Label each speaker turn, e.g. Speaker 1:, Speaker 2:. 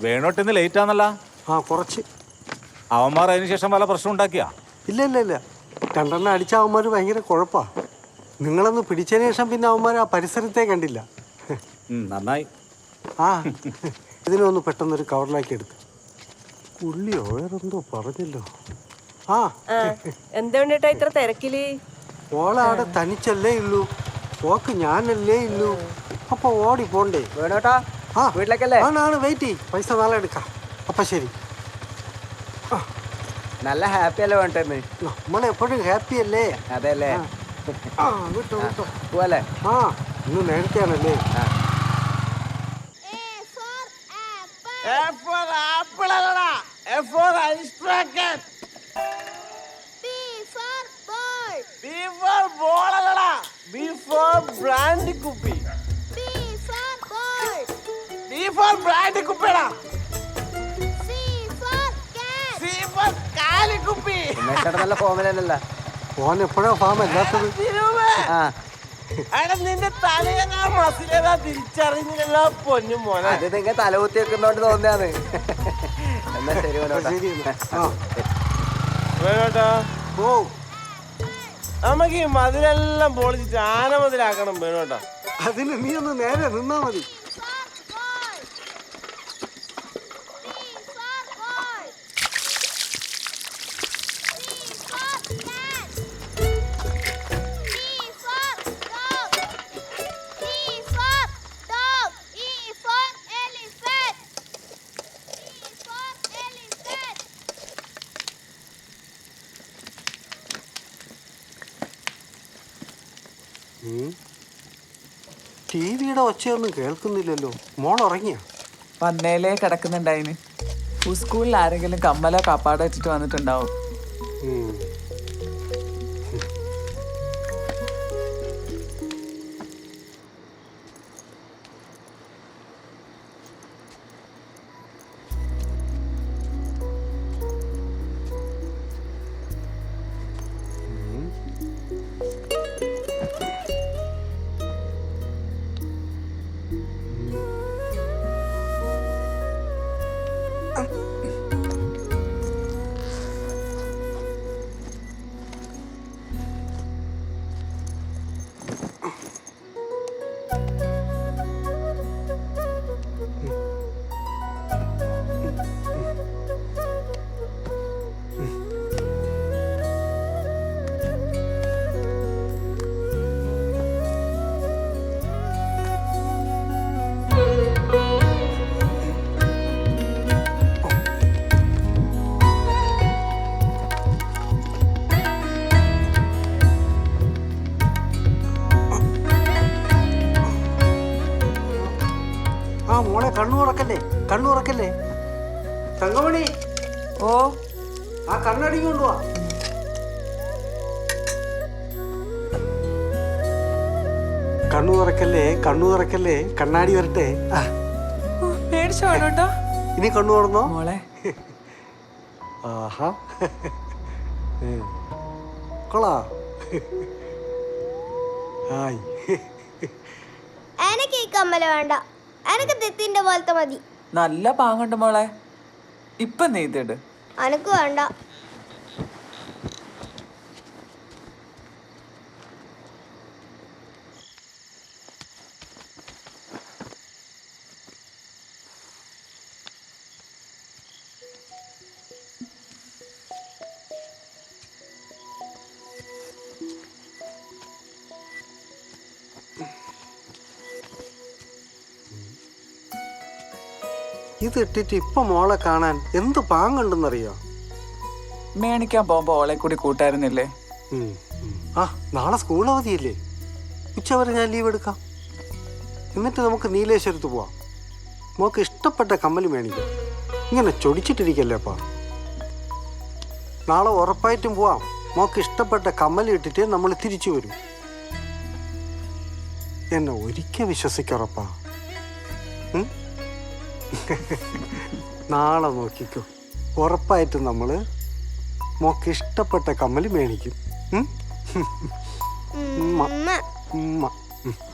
Speaker 1: വേണോട്ടിന്ന് late ആണല്ല.
Speaker 2: കുറച്ച്.
Speaker 1: അവന്മാർ അതിന് ശേഷം വല്ല പ്രശ്നം ഉണ്ടാക്കിയാ?
Speaker 2: ഇല്ല. രണ്ടെണ്ണം അടിച്ച അവന്മാർ ഭയങ്കര കുഴപ്പാ. നിങ്ങളൊന്ന് പിടിച്ചതിന് ശേഷം പിന്നെ അവന്മാർ ആ പരിസരത്തേ കണ്ടില്ല.
Speaker 1: നന്നായി.
Speaker 2: ഇതിനൊന്ന് പെട്ടെന്നൊരു കവറിലാക്കി എടുക്കും. പുള്ളിയോ വേറെന്തോ പറഞ്ഞല്ലോ.
Speaker 3: എന്താ ഇത്ര തിരക്കില്?
Speaker 2: ഓളാടെ തനിച്ചല്ലേ ഉള്ളൂ, ഓക്ക് ഞാനല്ലേ ഉള്ളൂ. അപ്പൊ ഓടി പോണ്ടേ?
Speaker 4: വേണോട്ടാ വീട്ടിലേക്കല്ലേ?
Speaker 2: ആണ് വെയിറ്റ് ചെയ്യ്, പൈസ നാളെ എടുക്കാം. അപ്പൊ ശരി.
Speaker 4: നല്ല ഹാപ്പി അല്ലേ വേണ്ടത്?
Speaker 2: നമ്മളെപ്പോഴും ഹാപ്പി അല്ലേ?
Speaker 4: അതെ അല്ലേ?
Speaker 2: വിട്ടോ
Speaker 4: പോവല്ലേ?
Speaker 2: ഇന്ന് നേരത്തെയാണല്ലേ?
Speaker 4: നല്ല ഫോമിലല്ല.
Speaker 2: ഓൻ എപ്പോഴാ ഫാം അല്ലാത്തത്?
Speaker 5: നിന്റെ തലയെന്നാ മസിലേതാ തിരിച്ചറിഞ്ഞില്ല പൊന്നും മോനെ.
Speaker 4: അത് നിങ്ങൾ തലകുത്തി വെക്കുന്നോണ്ട് തോന്നിയാണ്. എന്നാ ശരി
Speaker 5: വേണോട്ടാ, നമുക്ക് ഈ മതിലെല്ലാം പൊളിച്ചിട്ട് ആന മതിലാക്കണം വേണോട്ടാ.
Speaker 2: അതിന് നീ ഒന്ന് നേരെ നിന്നാ മതി. ടിവിയുടെ ഒച്ചയൊന്നും കേൾക്കുന്നില്ലല്ലോ. മോൾ ഉറങ്ങിയ?
Speaker 6: വന്നേലേ കിടക്കുന്നുണ്ടായിന്. സ്കൂളിൽ ആരെങ്കിലും കമ്മലോ കാപ്പാടോ വെച്ചിട്ട് വന്നിട്ടുണ്ടാവും. മോളെ കണ്ണുറക്കല്ലേ. തങ്കമണി, ആ കണ്ണടി കൊണ്ടുവാ. കണ്ണു തുറക്കല്ലേ, കണ്ണാടി വരട്ടെ. ഇനി കണ്ണു തുറന്നോ മോളെ. ആഹാ കൊള്ളാ. ഹായ്.
Speaker 7: എനിക്ക് ഈ കമ്മല വേണ്ട, എനിക്ക് തെത്തിന്റെ പോലത്തെ മതി.
Speaker 6: നല്ല പാങ്ങുണ്ട് മോളെ, ഇപ്പൊ നെയ്തിട്.
Speaker 7: അനക്ക് വേണ്ട.
Speaker 2: ഇത് ഇട്ടിട്ട് ഇപ്പൊ മോളെ കാണാൻ എന്ത് പാങ്ങുണ്ടെന്നറിയോ?
Speaker 6: മേണിക്കാൻ പോകുമ്പോ ഓളെ കൂടി കൂട്ടായിരുന്നില്ലേ?
Speaker 2: നാളെ സ്കൂൾ അവധിയില്ലേ? ഉച്ചവരെ ഞാൻ ലീവ് എടുക്കാം. എന്നിട്ട് നമുക്ക് നീലേശ്വരത്ത് പോവാം. മോക്ക് ഇഷ്ടപ്പെട്ട കമ്മൽ മേണിക്കാം. ഇങ്ങനെ ചൊടിച്ചിട്ടിരിക്കല്ലേപ്പാ. നാളെ ഉറപ്പായിട്ടും പോവാം. മോക്ക് ഇഷ്ടപ്പെട്ട കമ്മൽ ഇട്ടിട്ട് നമ്മൾ തിരിച്ചു വരും. എന്നെ ഒരിക്കൽ വിശ്വസിക്കുറപ്പാ. നാളെ നോക്കിക്കോ, ഉറപ്പായിട്ടും നമ്മള് മോക്ക് ഇഷ്ടപ്പെട്ട കമ്മൽ മേടിക്കും. ഉം.